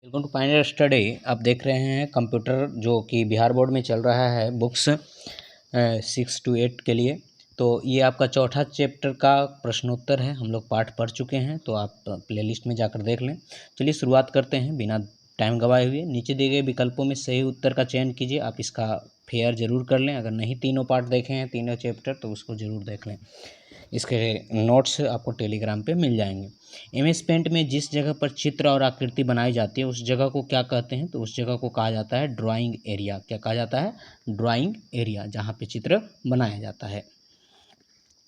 Welcome to Pioneer study. आप देख रहे हैं कंप्यूटर जो कि बिहार बोर्ड में चल रहा है बुक्स 6 to 8 के लिए। तो ये आपका चौथा चैप्टर का प्रश्नोत्तर है। हम लोग पाठ पढ़ चुके हैं, तो आप प्लेलिस्ट में जाकर देख लें। चलिए शुरुआत करते हैं बिना टाइम गवाए हुए। नीचे दिए गए विकल्पों में सही उत्तर का चयन कीजिए। आप इसका फेयर ज़रूर कर लें। अगर नहीं तीनों पार्ट देखे हैं, तीनों चैप्टर, तो उसको ज़रूर देख लें। इसके नोट्स आपको टेलीग्राम पे मिल जाएंगे। एमएस पेंट में जिस जगह पर चित्र और आकृति बनाई जाती है उस जगह को क्या कहते हैं? तो उस जगह को कहा जाता है ड्राइंग एरिया। क्या कहा जाता है? ड्राइंग एरिया, जहाँ पे चित्र बनाया जाता है।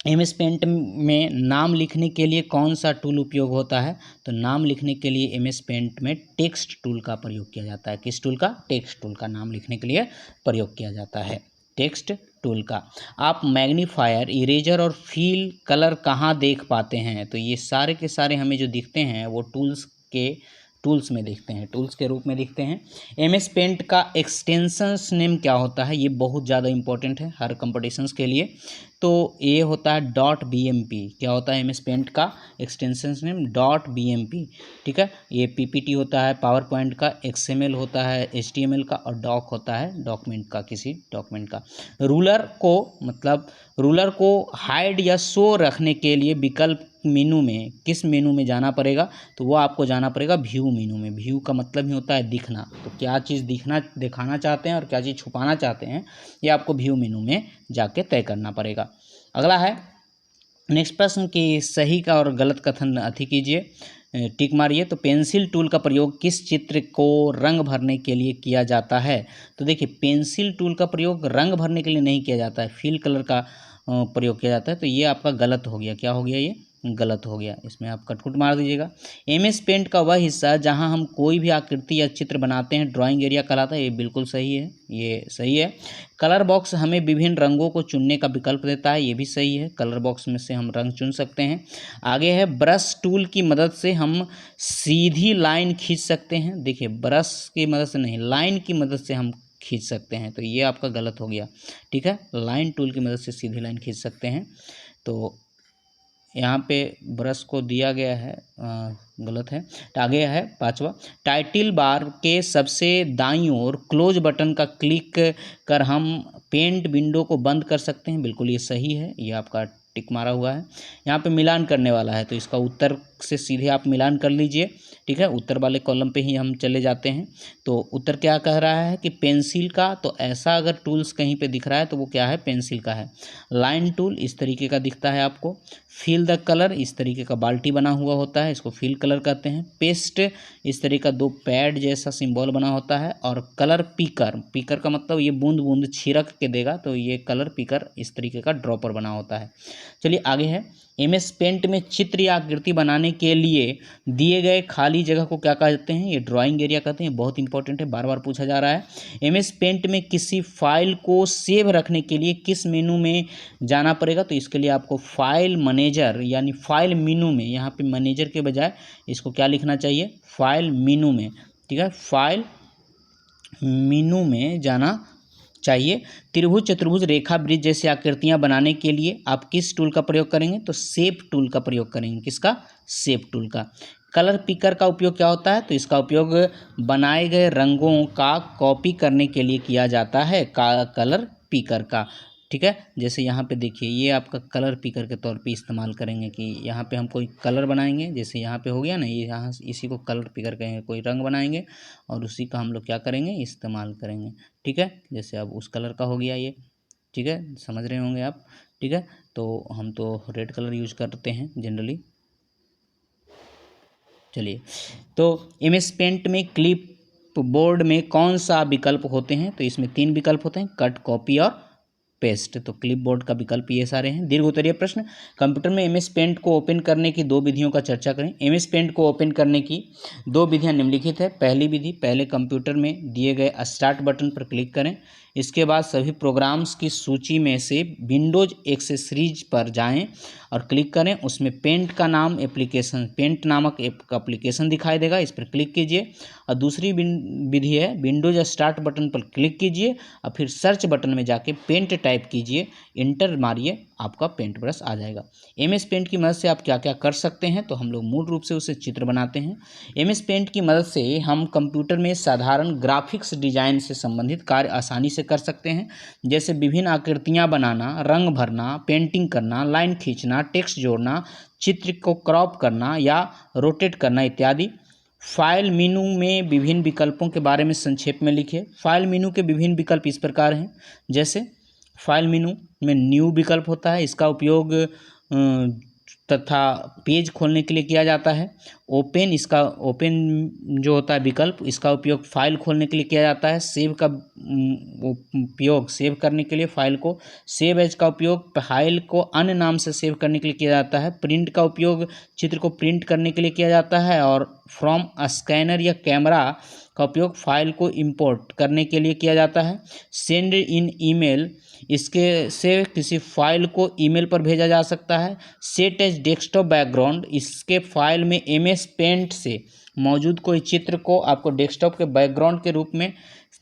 एमएस पेंट में नाम लिखने के लिए कौन सा टूल उपयोग होता है? तो नाम लिखने के लिए एमएस पेंट में टेक्स्ट टूल का प्रयोग किया जाता है। किस टूल का? टेक्स्ट टूल का नाम लिखने के लिए प्रयोग किया जाता है, टेक्स्ट टूल का। आप मैग्नीफायर, इरेजर और फिल कलर कहाँ देख पाते हैं? तो ये सारे के सारे हमें जो दिखते हैं वो टूल्स में दिखते हैं, टूल्स के रूप में दिखते हैं। एमएस पेंट का एक्सटेंशंस नेम क्या होता है? ये बहुत ज़्यादा इंपॉर्टेंट है हर कंपटीशंस के लिए। तो ये होता है .bmp। क्या होता है एमएस पेंट का एक्सटेंशंस नेम? .bmp। ठीक है, ये पीपीटी होता है पावर पॉइंट का, XML होता है HTML का, और डॉक होता है डॉक्यूमेंट का, किसी डॉक्यूमेंट का। रूलर को हाइड या शो रखने के लिए विकल्प मेनू में किस मेनू में जाना पड़ेगा? तो वो आपको जाना पड़ेगा व्यू मेनू में। व्यू का मतलब ही होता है दिखना। तो क्या चीज़ दिखाना चाहते हैं और क्या चीज़ छुपाना चाहते हैं, ये आपको व्यू मेनू में जाके तय करना पड़ेगा। अगला है नेक्स्ट प्रश्न कि सही का और गलत कथन अति कीजिए, टिक मारिए। तो पेंसिल टूल का प्रयोग किस चित्र को रंग भरने के लिए किया जाता है? तो देखिए, पेंसिल टूल का प्रयोग रंग भरने के लिए नहीं किया जाता है, फिल कलर का प्रयोग किया जाता है। तो ये आपका गलत हो गया। क्या हो गया? ये गलत हो गया। इसमें आप कटकुट मार दीजिएगा। एमएस पेंट का वह हिस्सा जहां हम कोई भी आकृति या चित्र बनाते हैं ड्राइंग एरिया कहलाता है। ये बिल्कुल सही है, ये सही है। कलर बॉक्स हमें विभिन्न रंगों को चुनने का विकल्प देता है। ये भी सही है, कलर बॉक्स में से हम रंग चुन सकते हैं। आगे है ब्रश टूल की मदद से हम सीधी लाइन खींच सकते हैं। देखिए, ब्रश की मदद से नहीं, लाइन की मदद से हम खींच सकते हैं। तो ये आपका गलत हो गया। ठीक है, लाइन टूल की मदद से सीधी लाइन खींच सकते हैं। तो यहाँ पे ब्रश को दिया गया है, गलत है। आगे है पांचवा, टाइटल बार के सबसे दाईं ओर क्लोज बटन का क्लिक कर हम पेंट विंडो को बंद कर सकते हैं। बिल्कुल ये सही है, ये आपका टिक मारा हुआ है। यहाँ पे मिलान करने वाला है, तो इसका उत्तर से सीधे आप मिलान कर लीजिए। ठीक है, उत्तर वाले कॉलम पे ही हम चले जाते हैं। तो उत्तर क्या कह रहा है कि पेंसिल का, तो ऐसा अगर टूल्स कहीं पे दिख रहा है तो वो क्या है? पेंसिल का है। लाइन टूल इस तरीके का दिखता है आपको। फिल द कलर इस तरीके का बाल्टी बना हुआ होता है, इसको फिल कलर कहते हैं। पेस्ट इस तरीके का दो पैड जैसा सिंबल बना होता है। और कलर पीकर का मतलब ये बूंद बूंद छिड़क के देगा, तो ये कलर पीकर इस तरीके का ड्रॉपर बना होता है। चलिए आगे है, एमएस पेंट में चित्र या आकृति बनाने के लिए दिए गए खाली जगह को क्या कहते हैं? ये ड्राइंग एरिया कहते हैं। बहुत इंपॉर्टेंट है, बार बार पूछा जा रहा है। एमएस पेंट में किसी फाइल को सेव रखने के लिए किस मेनू में जाना पड़ेगा? तो इसके लिए आपको फाइल मैनेजर यानी फाइल मेनू में, यहाँ पे मैनेजर के बजाय इसको क्या लिखना चाहिए? फाइल मेनू में। ठीक है, फाइल मेनू में जाना चाहिए। त्रिभुज, चतुर्भुज, रेखा, वृत्त जैसी आकृतियां बनाने के लिए आप किस टूल का प्रयोग करेंगे? तो शेप टूल का प्रयोग करेंगे। किसका? शेप टूल का। कलर पिकर का उपयोग क्या होता है? तो इसका उपयोग बनाए गए रंगों का कॉपी करने के लिए किया जाता है, कलर पिकर का। ठीक है, जैसे यहाँ पे देखिए, ये आपका कलर पिकर के तौर पे इस्तेमाल करेंगे कि यहाँ पे हम कोई कलर बनाएंगे। जैसे यहाँ पे हो गया ना, ये यहाँ इसी को कलर पिकर कहेंगे। कोई रंग बनाएंगे और उसी का हम लोग क्या करेंगे? इस्तेमाल करेंगे। ठीक है, जैसे अब उस कलर का हो गया ये। ठीक है, समझ रहे होंगे आप। ठीक है, तो हम तो रेड कलर यूज करते हैं जनरली। चलिए, तो एमएस पेंट में क्लिप बोर्ड में कौन सा विकल्प होते हैं? तो इसमें 3 विकल्प होते हैं, कट, कॉपी और पेस्ट। तो क्लिप बोर्ड का विकल्प ये सारे हैं। दीर्घ उत्तरीय प्रश्न, कंप्यूटर में एमएस पेंट को ओपन करने की 2 विधियों का चर्चा करें। एमएस पेंट को ओपन करने की 2 विधियां निम्नलिखित है। पहली विधि, पहले कंप्यूटर में दिए गए स्टार्ट बटन पर क्लिक करें। इसके बाद सभी प्रोग्राम्स की सूची में से विंडोज एक्सेसरीज पर जाएं और क्लिक करें। उसमें पेंट का नाम एप्लीकेशन, पेंट नामक एप्लीकेशन दिखाई देगा, इस पर क्लिक कीजिए। और दूसरी विधि है विंडोज स्टार्ट बटन पर क्लिक कीजिए और फिर सर्च बटन में जाके पेंट टाइप कीजिए, इंटर मारिए, आपका पेंट ब्रश आ जाएगा। MS पेंट की मदद से आप क्या क्या कर सकते हैं, तो हम लोग मूल रूप से उसे चित्र बनाते हैं। MS पेंट की मदद से हम कंप्यूटर में साधारण ग्राफिक्स डिजाइन से संबंधित कार्य आसानी से कर सकते हैं, जैसे विभिन्न आकृतियां बनाना, रंग भरना, पेंटिंग करना, लाइन खींचना, टेक्स्ट जोड़ना, चित्र को क्रॉप करना या रोटेट करना इत्यादि। फाइल मेनू में विभिन्न विकल्पों के बारे में संक्षेप में लिखिए। फाइल मेनू के विभिन्न विकल्प इस प्रकार हैं, जैसे फाइल मेनू में न्यू विकल्प होता है, इसका उपयोग तथा पेज खोलने के लिए किया जाता है। ओपन, इसका ओपन जो होता है विकल्प, इसका उपयोग फाइल खोलने के लिए किया जाता है। सेव का उपयोग सेव करने के लिए फाइल को। सेव एज का उपयोग फाइल को अन्य नाम से सेव करने के लिए किया जाता है। प्रिंट का उपयोग चित्र को प्रिंट करने के लिए किया जाता है। और फ्रॉम स्कैनर या कैमरा का उपयोग फाइल को इंपोर्ट करने के लिए किया जाता है। सेंड इन ईमेल, इसके से किसी फाइल को ईमेल पर भेजा जा सकता है। सेट एज डेस्कटॉप बैकग्राउंड, इसके फाइल में MS पेंट से मौजूद कोई चित्र को आपको डेस्कटॉप के बैकग्राउंड के रूप में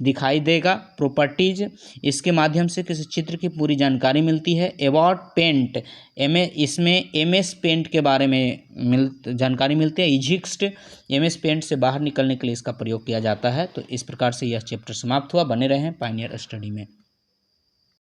दिखाई देगा। प्रॉपर्टीज, इसके माध्यम से किसी चित्र की पूरी जानकारी मिलती है। अबाउट पेंट, इसमें MS पेंट के बारे में जानकारी मिलती है। इजिक्स्ट, MS पेंट से बाहर निकलने के लिए इसका प्रयोग किया जाता है। तो इस प्रकार से यह चैप्टर समाप्त हुआ। बने रहें पायनियर स्टडी में।